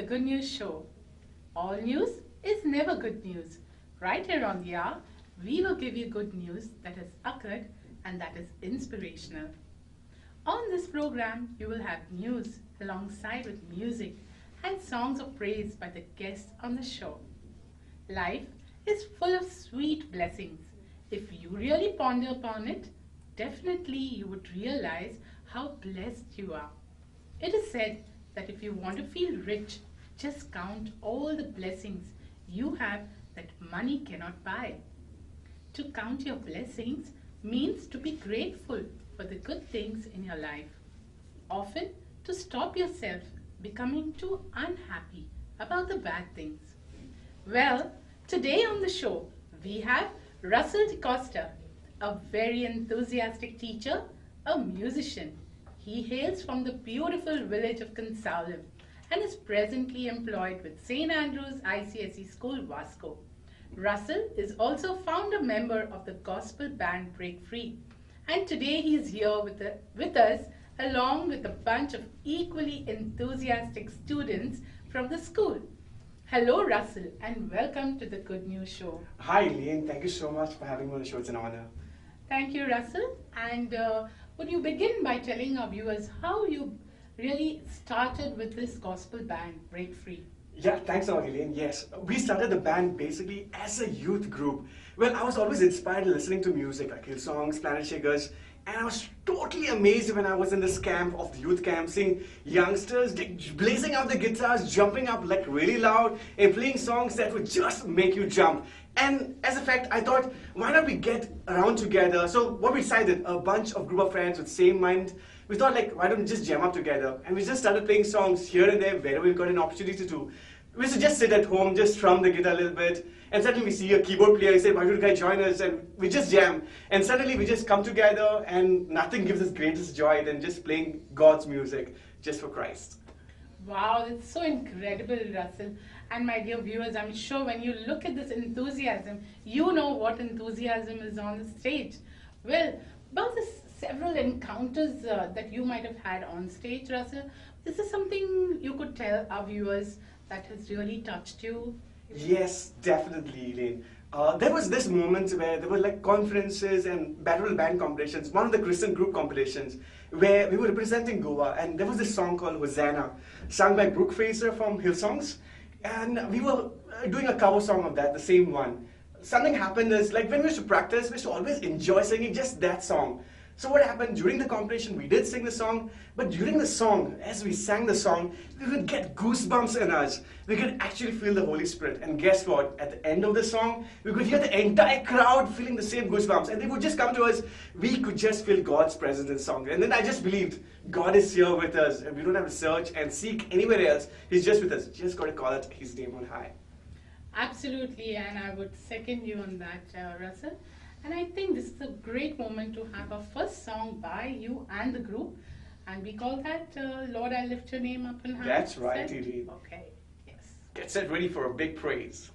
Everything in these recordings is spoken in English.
Good News Show. All news is never good news. Right here on the hour, we will give you good news that has occurred and that is inspirational. On this program, you will have news alongside with music and songs of praise by the guests on the show. Life is full of sweet blessings. If you really ponder upon it, definitely you would realize how blessed you are. It is said that if you want to feel rich, just count all the blessings you have that money cannot buy. To count your blessings means to be grateful for the good things in your life. Often to stop yourself becoming too unhappy about the bad things. Well, today on the show we have Russell DeCosta, a very enthusiastic teacher, a musician. He hails from the beautiful village of Consalem and is presently employed with St. Andrew's ICSE School, Vasco. Russell is also founder member of the gospel band Break Free, and today he is here with us along with a bunch of equally enthusiastic students from the school. Hello Russell and welcome to the Good News Show. Hi Elaine, thank you so much for having me on the show. It's an honor. Thank you Russell, and would you begin by telling our viewers how you really started with this gospel band Break Free? Yeah, thanks a lot, Elaine. Yes, we started the band basically as a youth group. Well, I was always inspired listening to music like Hillsongs, Planet Shakers, and I was totally amazed when I was in this camp of the youth camp, seeing youngsters blazing out the guitars, jumping up like really loud, and playing songs that would just make you jump. And as a fact, I thought, why not we get around together? So what we decided, a bunch of group of friends with same mind, we thought like, why don't we just jam up together? And we just started playing songs here and there, wherever we got an opportunity to. We used to just sit at home, just strum the guitar a little bit, and suddenly we see a keyboard player, he said, why don't you guys join us? And we just jam. And suddenly we just come together, and nothing gives us greatest joy than just playing God's music, just for Christ. Wow, that's so incredible, Russell. And my dear viewers, I'm sure when you look at this enthusiasm, you know what enthusiasm is on the stage. Well, about the several encounters that you might have had on stage, Russell, is there something you could tell our viewers that has really touched you? Yes, definitely, Elaine. There was this moment where there were like conferences and battle band competitions, one of the Christian group competitions, where we were representing Goa, and there was this song called Hosanna, sung by Brooke Fraser from Hillsongs, and we were doing a cover song of that, the same one. Something happened is, like when we used to practice, we used to always enjoy singing just that song. So what happened during the competition, we did sing the song, but during the song, as we sang the song, we would get goosebumps in us. We could actually feel the Holy Spirit. And guess what? At the end of the song, we could hear the entire crowd feeling the same goosebumps. And they would just come to us. We could just feel God's presence in the song. And then I just believed God is here with us. And we don't have to search and seek anywhere else. He's just with us. Just got to call it His name on high. Absolutely, and I would second you on that, Russell. And I think this is a great moment to have a first song by you and the group. And we call that Lord, I Lift Your Name Up on High. That's right, Edie. Okay, yes. Get set ready for a big praise.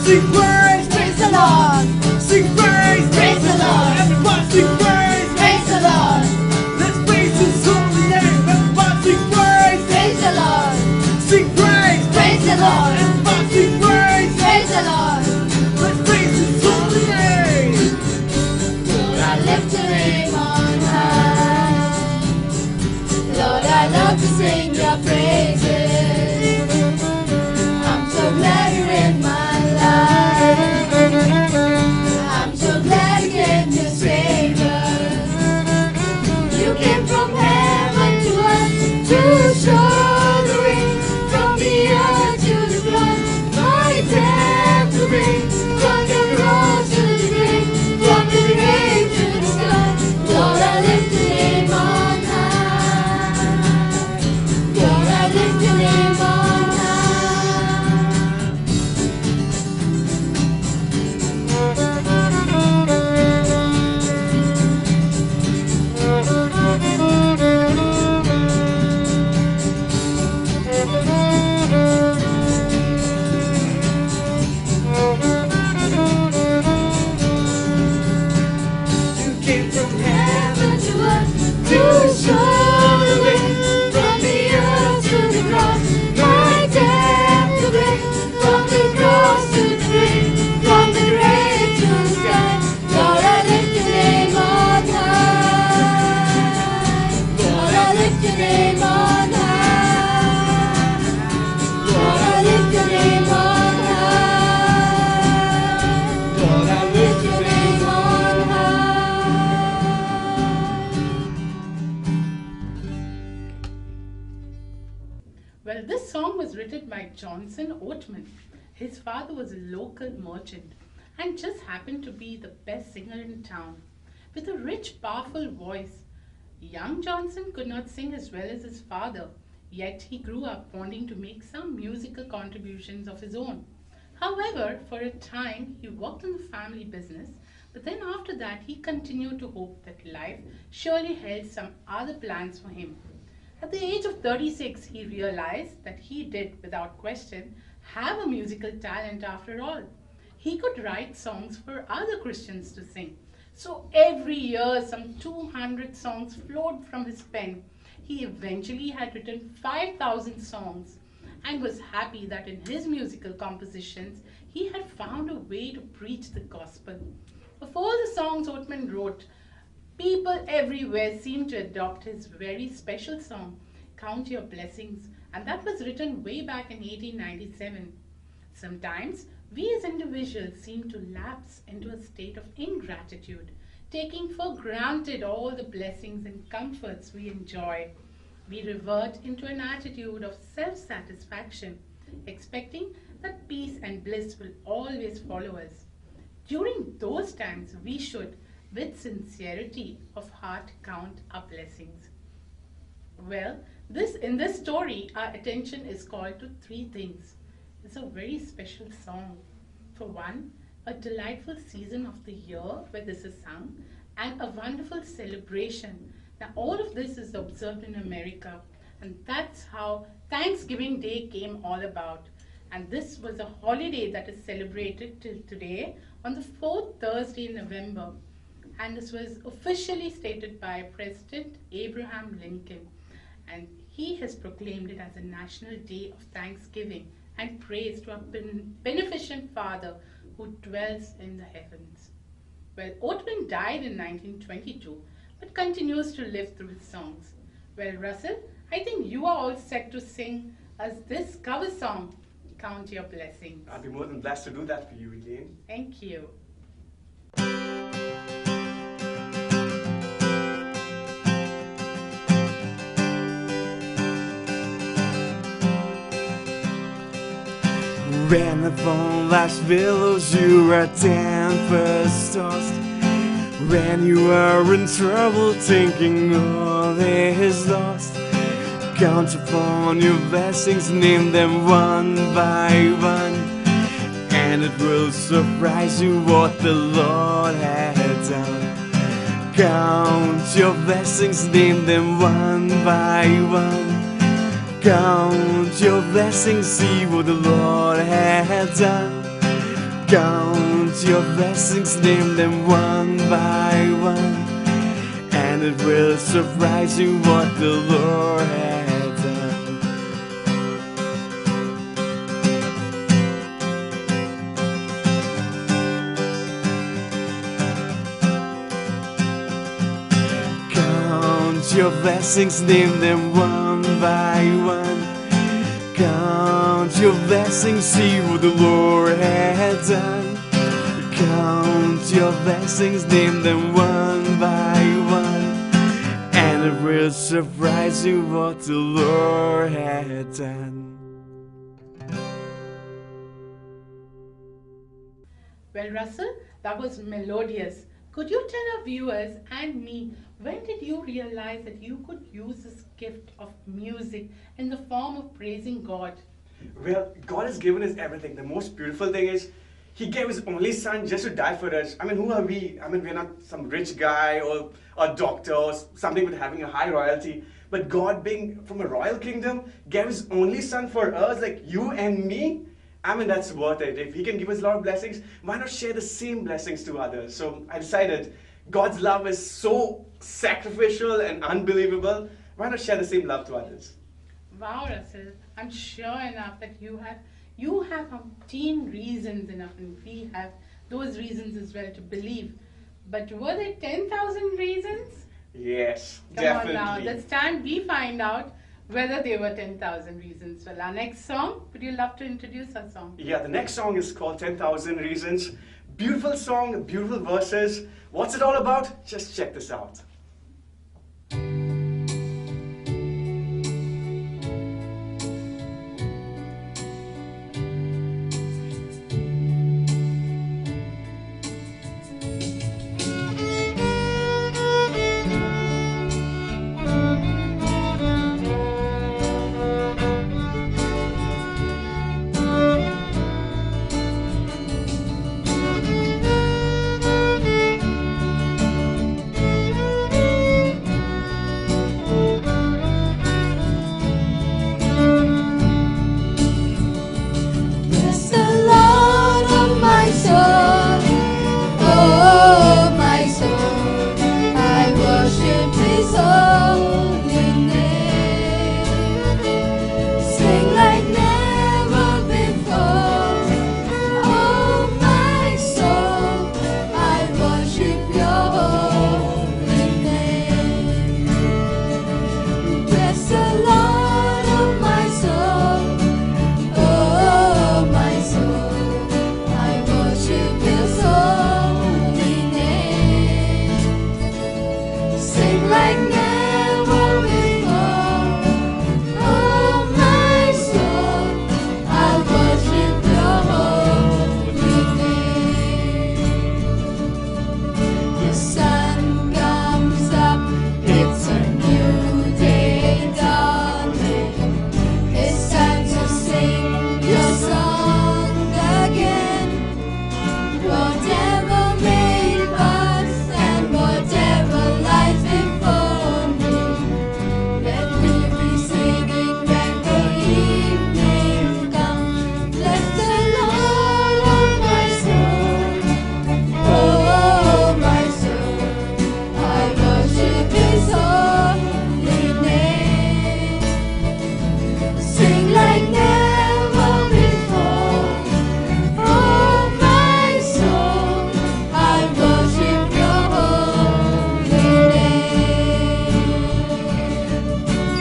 Sing praise, praise the Lord. Sing praise, praise the Lord. Everybody sing praise, praise the Lord. Let's praise His holy name. Everybody sing praise, praise the Lord. Sing praise the Lord. Everybody sing praise the Lord. Let's praise His holy name. Lord, I lift Your name on high. Lord, I love to sing Your praises. I'm so glad You're in my I'm so glad You gave me Savior. You came from heaven to us to show the way from the earth to the lift your name on high. You came from Heaven to earth, to show the way, from the earth to the cross, my death to break, from the cross to the grave, from the grave to the sky. Lord, I lift your name on high. Lord, I lift your name on high. Lord, I lift your name on high. Lord, I lift your name on high. Well, this song was written by Johnson Oatman. His father was a local merchant and just happened to be the best singer in town. With a rich, powerful voice, young Johnson could not sing as well as his father, yet he grew up wanting to make some musical contributions of his own. However, for a time he worked in the family business, but then after that he continued to hope that life surely held some other plans for him. At the age of 36, he realized that he did, without question, have a musical talent after all. He could write songs for other Christians to sing. So every year, some 200 songs flowed from his pen. He eventually had written 5,000 songs and was happy that in his musical compositions, he had found a way to preach the gospel. Of all the songs Oatman wrote, people everywhere seemed to adopt his very special song, Count Your Blessings, and that was written way back in 1897. Sometimes, we as individuals seem to lapse into a state of ingratitude, taking for granted all the blessings and comforts we enjoy. We revert into an attitude of self-satisfaction, expecting that peace and bliss will always follow us. During those times, we should, with sincerity of heart, count our blessings. Well, in this story, our attention is called to three things. It's a very special song. For one, a delightful season of the year where this is sung, and a wonderful celebration. Now, all of this is observed in America, and that's how Thanksgiving Day came all about. And this was a holiday that is celebrated till today on the fourth Thursday in November. And this was officially stated by President Abraham Lincoln. And he has proclaimed it as a national day of thanksgiving and praise to our beneficent Father who dwells in the heavens. Well, Oatman died in 1922, but continues to live through his songs. Well, Russell, I think you are all set to sing us this cover song, Count Your Blessings. I'll be more than blessed to do that for you, Elaine. Thank you. When upon life's billows you are tempest tossed, when you are in trouble thinking all is lost, count upon your blessings, name them one by one, and it will surprise you what the Lord has done. Count your blessings, name them one by one. Count your blessings, see what the Lord has done. Count your blessings, name them one by one, and it will surprise you what the Lord has done. Count your blessings, name them one by one. Count your blessings, see what the Lord has done. Count your blessings, name them one by one, and it will surprise you what the Lord has done. Well, Russell, that was melodious, Could you tell our viewers and me, when did you realize that you could use this gift of music in the form of praising God? Well, God has given us everything. The most beautiful thing is He gave His only Son just to die for us. I mean, who are we? I mean, we're not some rich guy or a doctor or something with having a high royalty. But God, being from a royal kingdom, gave His only Son for us, like you and me. I mean, that's worth it. If He can give us a lot of blessings, why not share the same blessings to others? So I decided God's love is so sacrificial and unbelievable. Why not share the same love to others? Wow, Russell, I'm sure enough that you have umpteen reasons enough, and we have those reasons as well to believe. But were there 10,000 reasons? Yes, Come definitely. on now, let's stand, we find out whether there were 10,000 reasons. Well, our next song, would you love to introduce our song? Yeah, the next song is called 10,000 Reasons. Beautiful song, beautiful verses. What's it all about? Just check this out. Bless the Lord, oh my soul, oh my soul. I worship His holy name. Sing like never before, oh my soul. I worship Your holy name. Bless the Lord, oh my soul. Oh, my soul, I worship His holy name. Sing like never before. Oh, my soul, I worship Your holy name. The sun comes up, it's a new day dawning. It's time to sing Your song again. Whatever may pass and whatever lies before me, let me be singing when the evening comes. Bless the Lord, oh my soul, oh my soul. I worship His holy name. Sing like never before. Oh, my soul, I worship Your holy name.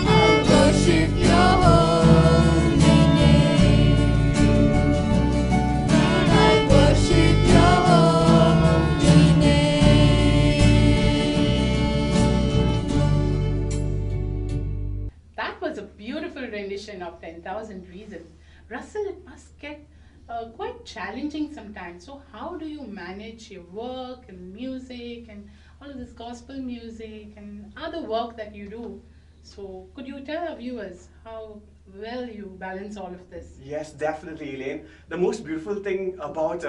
I worship Your holy name. I worship Your holy name. That was a beautiful rendition of 10,000 Reasons. Russell, it must get quite challenging sometimes. So how do you manage your work and music and all of this gospel music and other work that you do? So could you tell our viewers how well you balance all of this? Yes, definitely, Elaine. The most beautiful thing about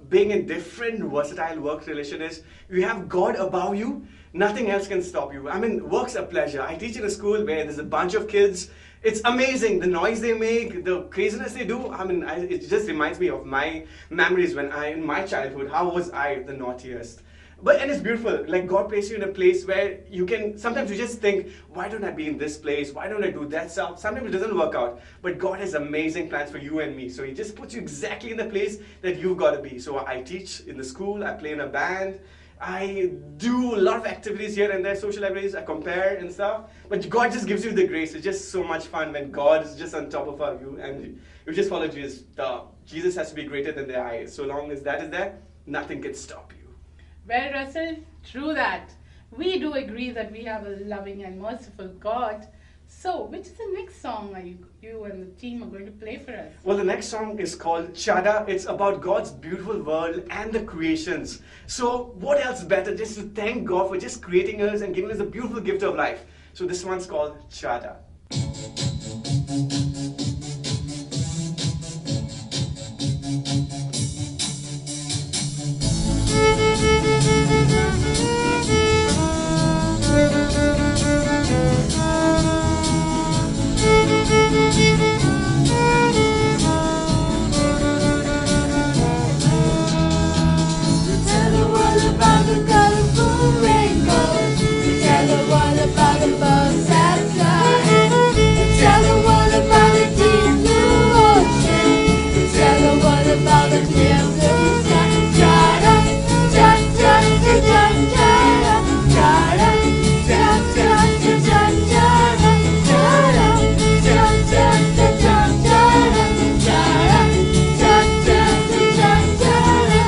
being in different versatile work relation is you have God above you. Nothing else can stop you. I mean, work's a pleasure. I teach in a school where there's a bunch of kids. It's amazing, the noise they make, the craziness they do. I mean, it just reminds me of my memories when in my childhood, how was I the naughtiest? And it's beautiful, like God placed you in a place where you can, sometimes you just think, why don't I be in this place? Why don't I do that stuff? Sometimes it doesn't work out, but God has amazing plans for you and me. So He just puts you exactly in the place that you've got to be. So I teach in the school, I play in a band, I do a lot of activities here and there, social activities, I compare and stuff. But God just gives you the grace. It's just so much fun when God is just on top of you and you just follow Jesus. Jesus has to be greater than the I. So long as that is there, nothing can stop you. Well, Russell, true that. We do agree that we have a loving and merciful God. So, which is the next song are you and the team are going to play for us? Well, the next song is called Chada. It's about God's beautiful world and the creations. So, what else better just to thank God for just creating us and giving us a beautiful gift of life. So, this one's called Chada. Tell the world about the colorful rainbows. Tell the world about the birds that fly. Tell the world about the deep blue ocean. Tell the world about the clear blue sky. Chada, cha cha cha cha chada, chada, cha cha cha cha chada, chada, cha cha cha cha chada, chada, cha cha cha cha chada.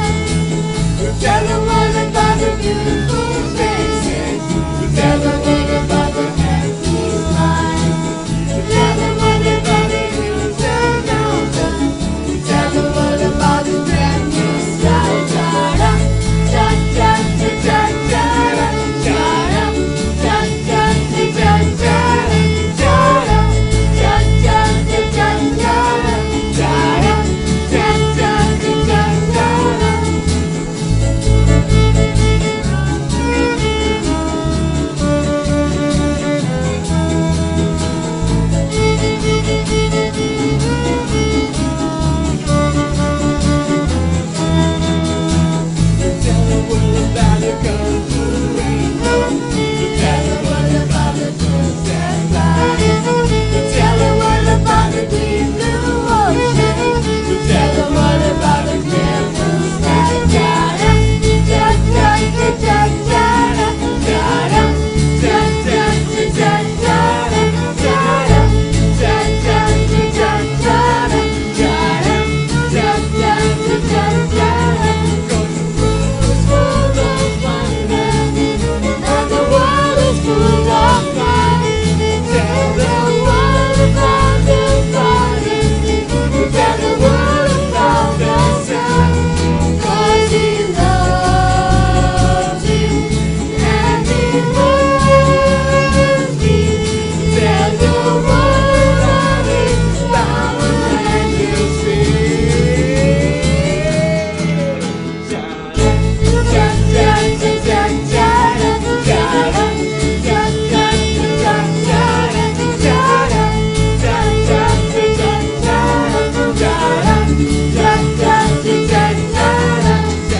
Tell the world about the beautiful faces. Tell the world about the happy lives. Tell the world about the hills and mountains. Tell the world about the brand new sky. Chada, cha cha cha cha chada, chada, cha cha cha cha chada, chada, cha cha cha cha chada, chada, cha cha cha cha chada. Tell the world about the colorful rainbow. Tell the world about the birds that fly. Tell the world about the deep blue ocean. Tell the world about the clear blue sky. Chada, cha cha cha cha chada, chada, cha cha cha cha chada, chada, cha cha cha cha chada, chada, cha cha cha cha chada. And the world is full of life. Tell the world about the forest. Tell the world about the sun. 'Cause he loves you and he loves me. Tell the world of his power and his spirit. Chada, cha cha cha cha chada, chada, cha cha cha cha chada, chada, cha cha cha cha chada, chada, cha cha cha cha chada, chada,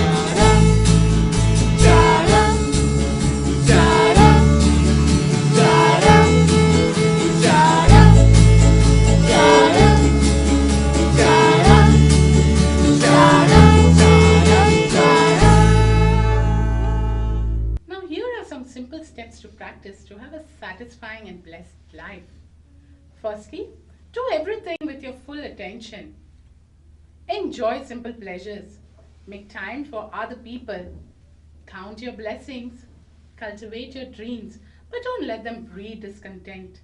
chada, chada, chada, chada, Now, here are some simple steps to practice to have a satisfying and blessed life. Firstly, do everything with your full attention. Enjoy simple pleasures. Make time for other people. Count your blessings. Cultivate your dreams, but don't let them breed discontent.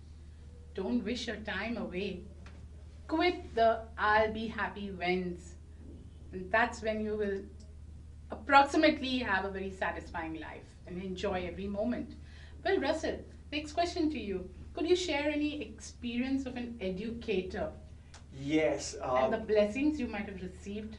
Don't wish your time away. Quit the I'll be happy whens. And that's when you will approximately have a very satisfying life and enjoy every moment. Well, Russell, next question to you. Could you share any experience of an educator Yes. and the blessings you might have received?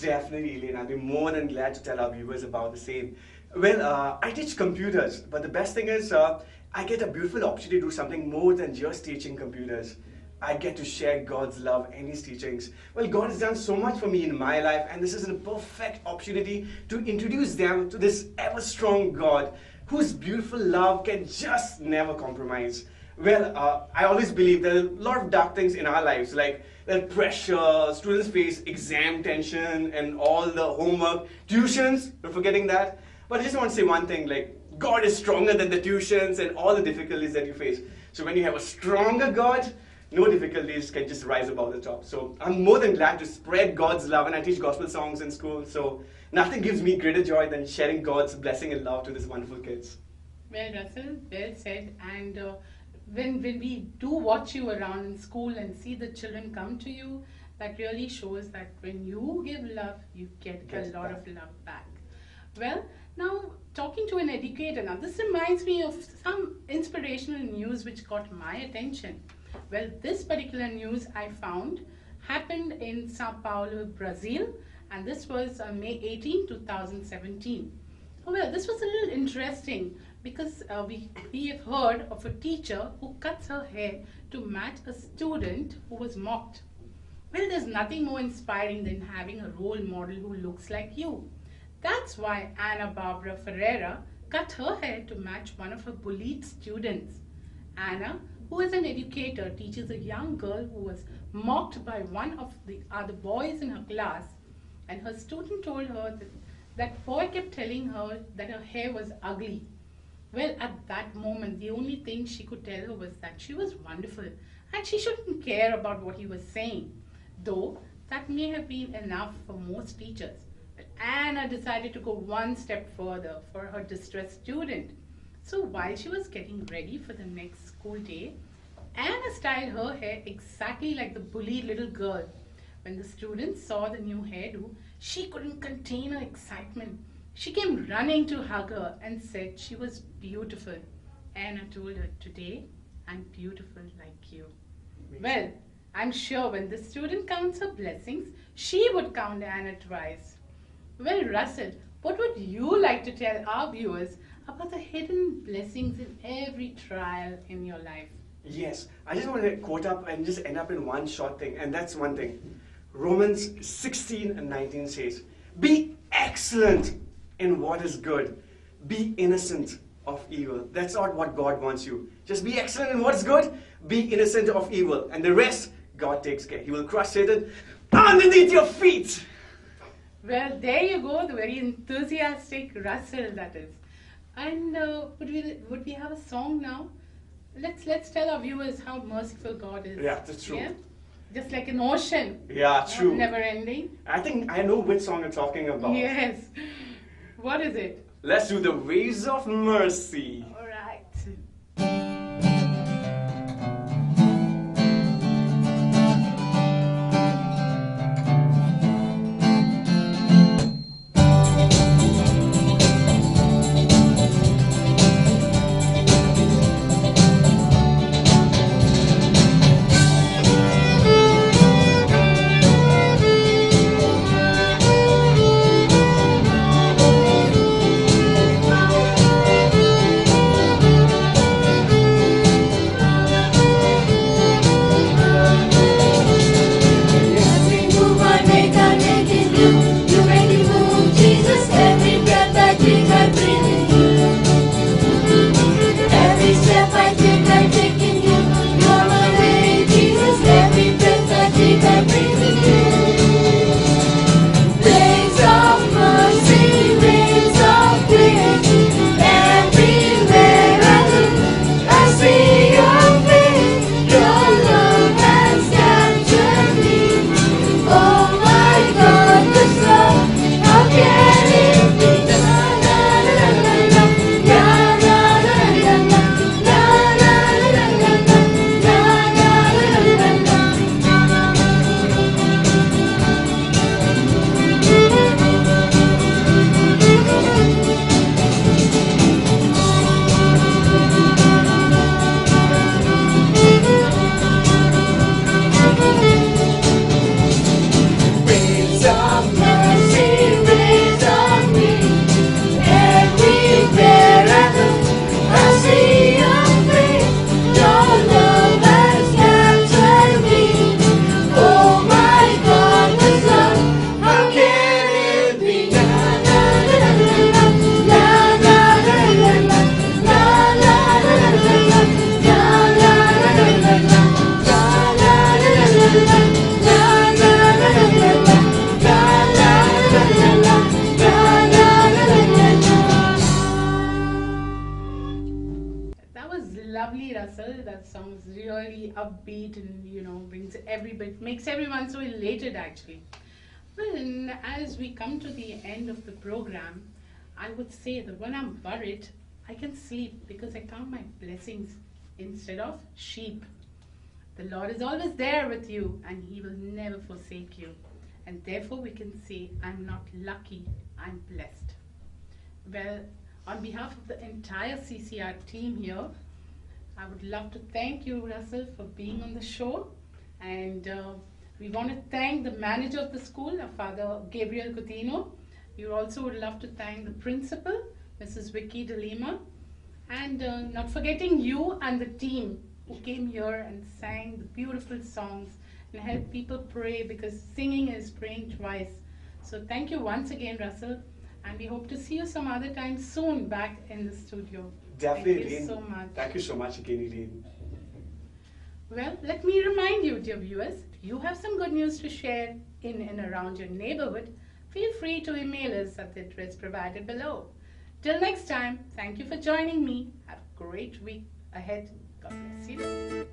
Definitely, Elaine. I'll be more than glad to tell our viewers about the same. Well, I teach computers, but the best thing is I get a beautiful opportunity to do something more than just teaching computers. I get to share God's love and His teachings. Well, God has done so much for me in my life, and this is a perfect opportunity to introduce them to this ever-strong God whose beautiful love can just never compromise. Well, I always believe there are a lot of dark things in our lives, like the pressure, students face exam tension and all the homework, tuitions, we're forgetting that. But I just want to say one thing, like, God is stronger than the tuitions and all the difficulties that you face. So when you have a stronger God, no difficulties can just rise above the top. So I'm more than glad to spread God's love, and I teach gospel songs in school. So nothing gives me greater joy than sharing God's blessing and love to these wonderful kids. Well, Russell, well said. And when we do watch you around in school and see the children come to you, that really shows that when you give love, you get a lot of love back. Well, now talking to an educator, now this reminds me of some inspirational news which got my attention. Well, this particular news I found happened in Sao Paulo, Brazil, and this was May 18, 2017. Well, this was a little interesting because we have heard of a teacher who cuts her hair to match a student who was mocked. Well, there's nothing more inspiring than having a role model who looks like you. That's why Ana Barbara Ferreira cut her hair to match one of her bullied students. Anna, who is an educator, teaches a young girl who was mocked by one of the other boys in her class, and her student told her that boy kept telling her that her hair was ugly. Well, at that moment, the only thing she could tell her was that she was wonderful and she shouldn't care about what he was saying. Though that may have been enough for most teachers. But Anna decided to go one step further for her distressed student. So while she was getting ready for the next school day, Anna styled her hair exactly like the bullied little girl. When the students saw the new hairdo, she couldn't contain her excitement. She came running to hug her and said she was beautiful. Anna told her, "Today, I'm beautiful like you." Well, I'm sure when the student counts her blessings, she would count Anna twice. Well, Russell, what would you like to tell our viewers about the hidden blessings in every trial in your life? Yes, I just want to quote up and just end up in one short thing, and that's one thing. Romans 16 and 19 says, "Be excellent in what is good. Be innocent of evil." That's not what God wants you. Just be excellent in what's good, be innocent of evil, and the rest, God takes care. He will crush Satan underneath your feet. Well, there you go, the very enthusiastic Russell, that is. And would we have a song now? Let's tell our viewers how merciful God is. Yeah, that's true. Yeah? Just like an ocean. Yeah, true. Never ending. I think I know which song you're talking about. Yes. What is it? Let's do the Waves of Mercy. All right. Lovely, Russell. That song is really upbeat and makes everyone so elated actually. Well, and as we come to the end of the program, I would say that when I'm worried, I can sleep because I count my blessings instead of sheep. The Lord is always there with you and He will never forsake you. And therefore we can say, I'm not lucky, I'm blessed. Well, on behalf of the entire CCR team here, I would love to thank you, Russell, for being on the show. And we want to thank the manager of the school, Father Gabriel Coutinho. We also would love to thank the principal, Mrs. Vicky De Lima. And not forgetting you and the team who came here and sang the beautiful songs and helped people pray, because singing is praying twice. So thank you once again, Russell, and we hope to see you some other time soon back in the studio. Definitely. Thank you so much. Thank you so much again, Elaine. Well, let me remind you, dear viewers, if you have some good news to share in and around your neighborhood, feel free to email us at the address provided below. Till next time, thank you for joining me. Have a great week ahead. God bless you.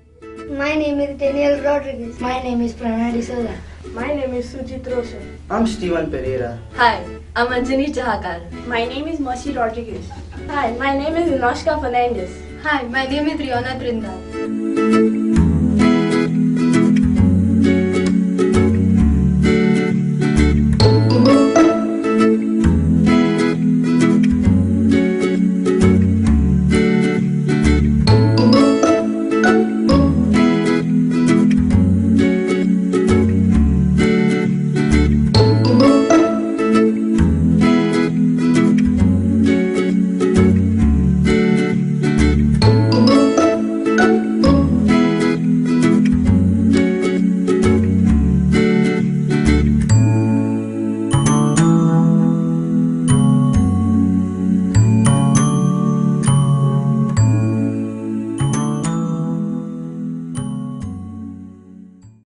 My name is Daniel Rodriguez. My name is Pranay D'Souza. My name is Sujit Roshan. I'm Steven Pereira. Hi, I'm Anjani Chahakar. My name is Mercy Rodriguez. Hi, my name is Inoshka Fernandez. Hi, my name is Riona Trindar.